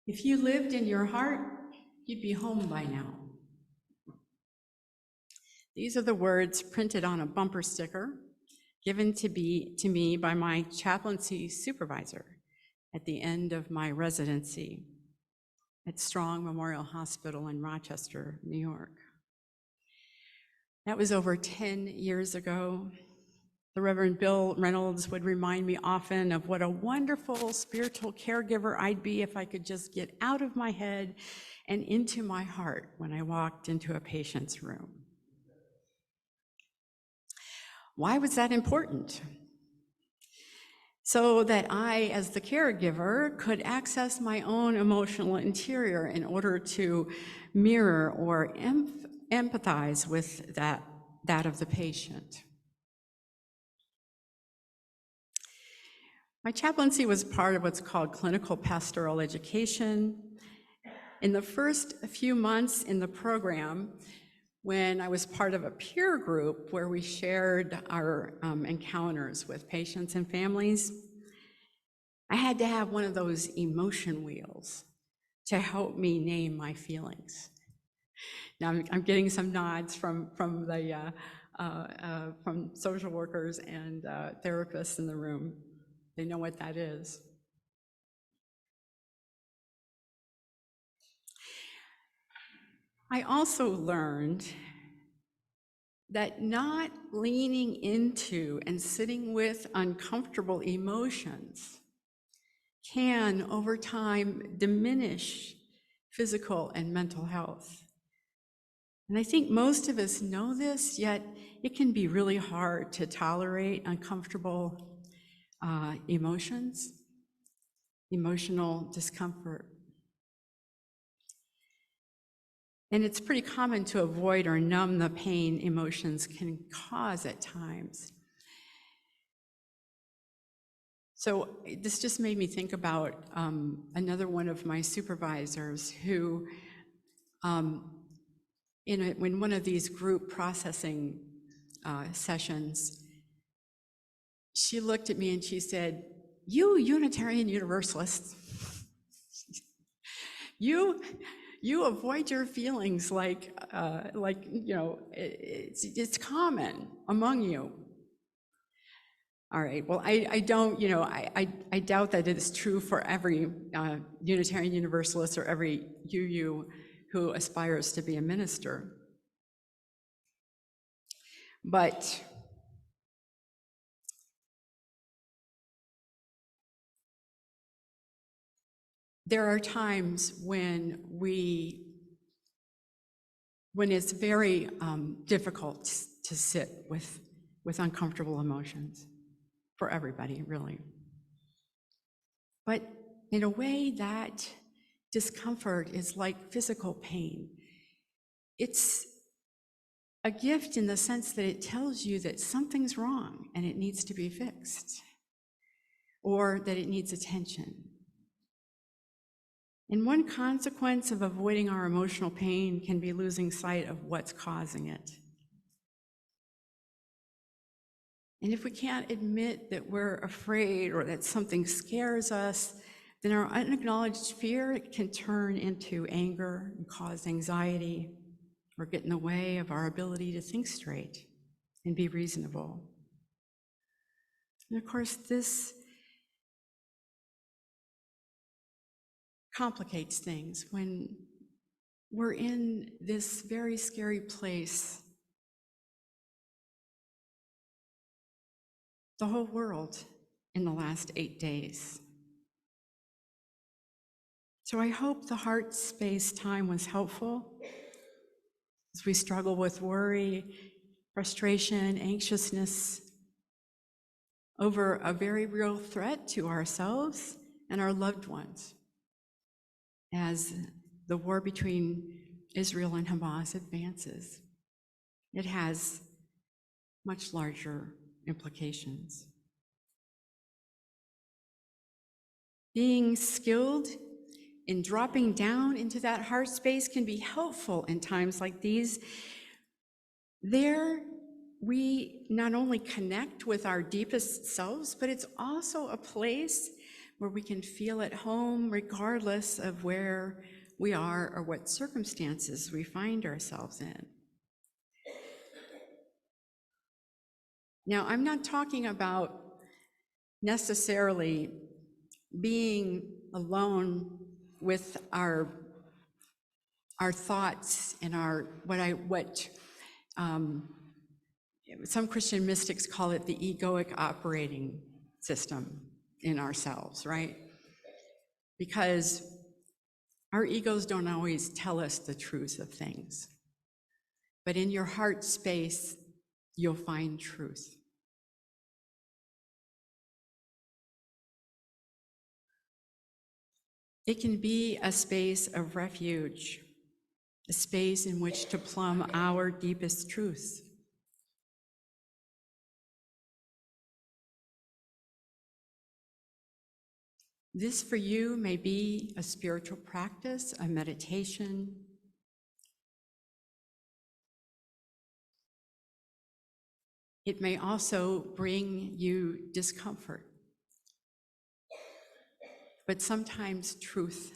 If you lived in your heart, you'd be home by now. These are the words printed on a bumper sticker given to me by my chaplaincy supervisor at the end of my residency at Strong Memorial Hospital in Rochester, New York. That was over 10 years ago. The Reverend Bill Reynolds would remind me often of what a wonderful spiritual caregiver I'd be if I could just get out of my head and into my heart when I walked into a patient's room. Why was that important? So that I, as the caregiver, could access my own emotional interior in order to mirror or empathize with that of the patient. My chaplaincy was part of what's called clinical pastoral education. In the first few months in the program, when I was part of a peer group where we shared our encounters with patients and families, I had to have one of those emotion wheels to help me name my feelings. Now I'm getting some nods from social workers and therapists in the room. They know what that is. I also learned that not leaning into and sitting with uncomfortable emotions can, over time, diminish physical and mental health. And I think most of us know this, yet it can be really hard to tolerate uncomfortable emotions, emotional discomfort. And it's pretty common to avoid or numb the pain emotions can cause at times. So this just made me think about another one of my supervisors who, in one of these group processing sessions, she looked at me and she said, "You Unitarian Universalists, you avoid your feelings like you know, it's common among you." All right, well, I don't, you know, I doubt that it is true for every Unitarian Universalist or every UU who aspires to be a minister. But there are times when it's very difficult to sit with uncomfortable emotions for everybody, really. But in a way, that discomfort is like physical pain. It's a gift in the sense that it tells you that something's wrong and it needs to be fixed, or that it needs attention. And one consequence of avoiding our emotional pain can be losing sight of what's causing it. And if we can't admit that we're afraid or that something scares us, then our unacknowledged fear can turn into anger and cause anxiety or get in the way of our ability to think straight and be reasonable. And of course, this complicates things when we're in this very scary place. The whole world in the last 8 days. So I hope the heart space time was helpful as we struggle with worry, frustration, anxiousness over a very real threat to ourselves and our loved ones as the war between Israel and Hamas advances. It has much larger implications. Being skilled in dropping down into that heart space can be helpful in times like these. There, we not only connect with our deepest selves, but it's also a place where we can feel at home regardless of where we are or what circumstances we find ourselves in. Now, I'm not talking about necessarily being alone with our thoughts and some Christian mystics call it the egoic operating system in ourselves, right? Because our egos don't always tell us the truth of things. But in your heart space, you'll find truth. It can be a space of refuge, a space in which to plumb our deepest truths. This for you may be a spiritual practice, a meditation. It may also bring you discomfort. But sometimes truth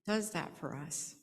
does that for us.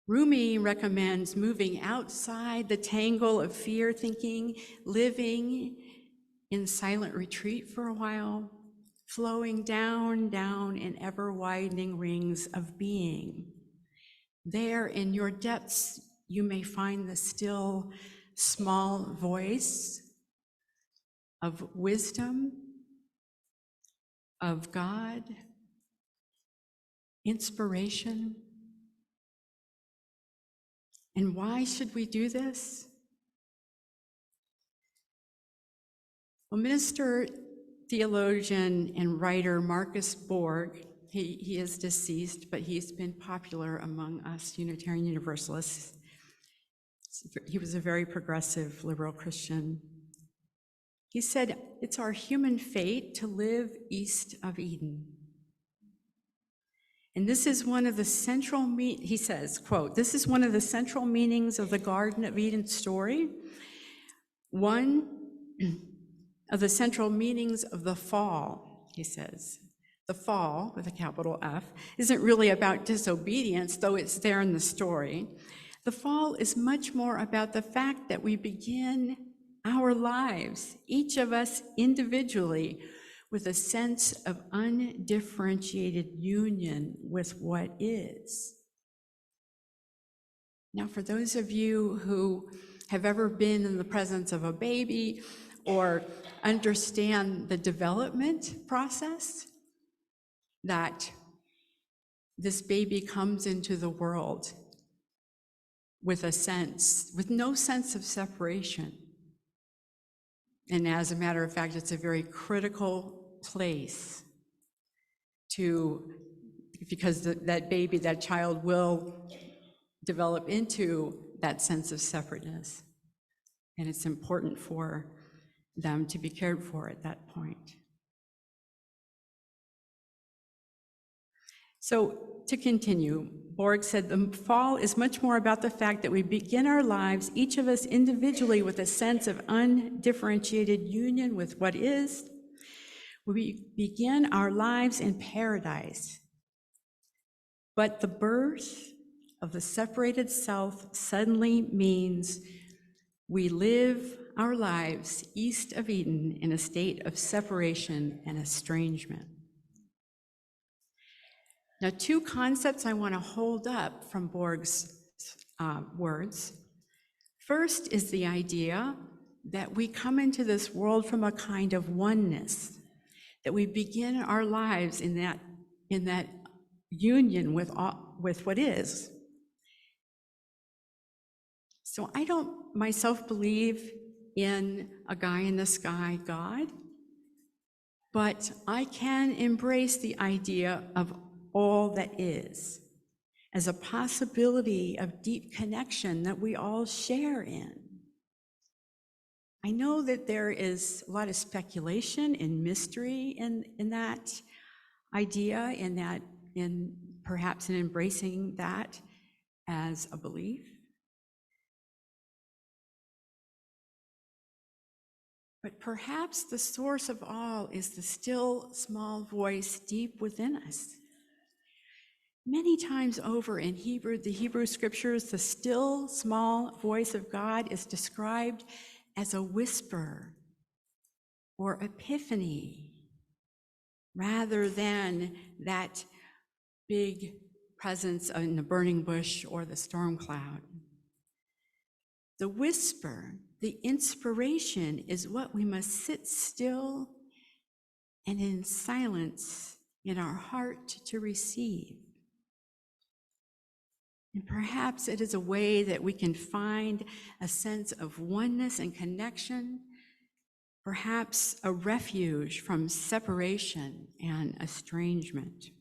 Rumi recommends moving outside the tangle of fear thinking, living in silent retreat for a while, flowing down, down in ever-widening rings of being. There in your depths, you may find the still, small voice of wisdom, of God, inspiration. And why should we do this? Well, minister, theologian, and writer Marcus Borg, he is deceased, but he's been popular among us Unitarian Universalists. He was a very progressive liberal Christian. He said, it's our human fate to live east of Eden. And this is one of the central, he says, quote, this is one of the central meanings of the Garden of Eden story. One of the central meanings of the fall, he says. The fall, with a capital F, isn't really about disobedience, though it's there in the story. The fall is much more about the fact that we begin our lives, each of us individually, with a sense of undifferentiated union with what is. Now, for those of you who have ever been in the presence of a baby or understand the development process, that this baby comes into the world with no sense of separation. And as a matter of fact, it's a very critical place because that baby, that child will develop into that sense of separateness. And it's important for them to be cared for at that point. So to continue, Borg said, the fall is much more about the fact that we begin our lives, each of us individually, with a sense of undifferentiated union with what is. We begin our lives in paradise. But the birth of the separated self suddenly means we live our lives east of Eden in a state of separation and estrangement. Now, two concepts I want to hold up from Borg's words. First is the idea that we come into this world from a kind of oneness, that we begin our lives in that union with what is. So I don't myself believe in a guy in the sky God, but I can embrace the idea of all that is as a possibility of deep connection that we all share in. I know that there is a lot of speculation and mystery in that idea, in perhaps in embracing that as a belief. But perhaps the source of all is the still small voice deep within us. Many times over in the Hebrew scriptures, the still small voice of God is described as a whisper or epiphany, rather than that big presence in the burning bush or the storm cloud. The whisper, the inspiration, is what we must sit still and in silence in our heart to receive. And perhaps it is a way that we can find a sense of oneness and connection, perhaps a refuge from separation and estrangement.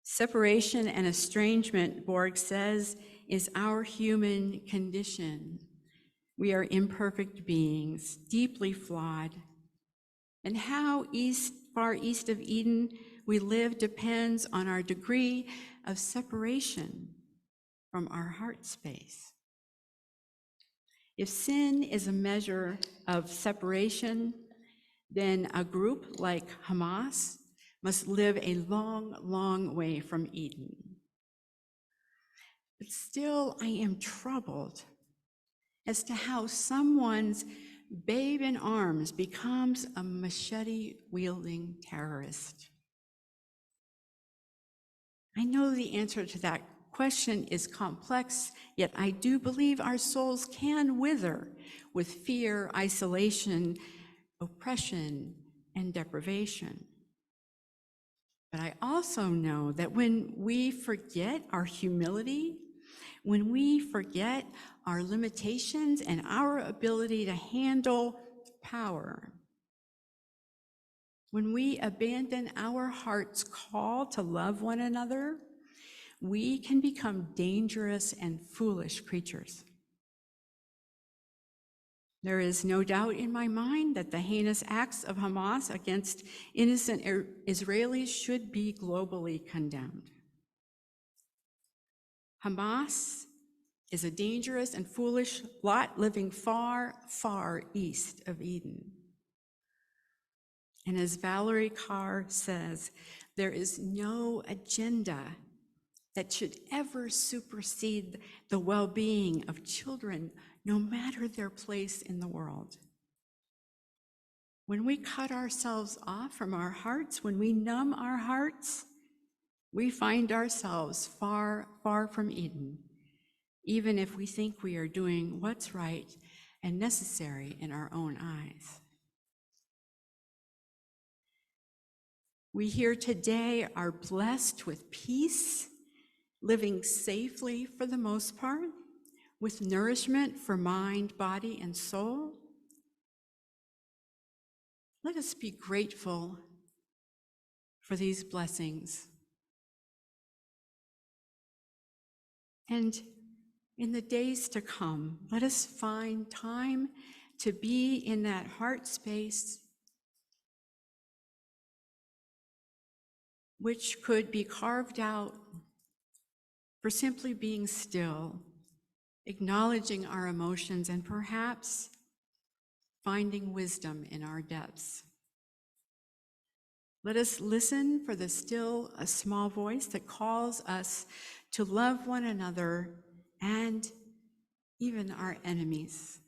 Separation and estrangement, Borg says, is our human condition. We are imperfect beings, deeply flawed. And how far east of Eden we live depends on our degree of separation from our heart space. If sin is a measure of separation, then a group like Hamas must live a long, long way from Eden. But still, I am troubled as to how someone's babe in arms becomes a machete-wielding terrorist. I know the answer to that question is complex, yet I do believe our souls can wither with fear, isolation, oppression, and deprivation. But I also know that when we forget our humility, when we forget our limitations and our ability to handle power, when we abandon our heart's call to love one another, we can become dangerous and foolish creatures. There is no doubt in my mind that the heinous acts of Hamas against innocent Israelis should be globally condemned. Hamas is a dangerous and foolish lot living far, far east of Eden. And as Valerie Carr says, there is no agenda that should ever supersede the well-being of children, no matter their place in the world. When we cut ourselves off from our hearts, when we numb our hearts, we find ourselves far, far from Eden, even if we think we are doing what's right and necessary in our own eyes. We here today are blessed with peace, living safely for the most part, with nourishment for mind, body, and soul. Let us be grateful for these blessings. And in the days to come, let us find time to be in that heart space which could be carved out for simply being still, acknowledging our emotions, and perhaps finding wisdom in our depths. Let us listen for the still, a small voice that calls us to love one another and even our enemies.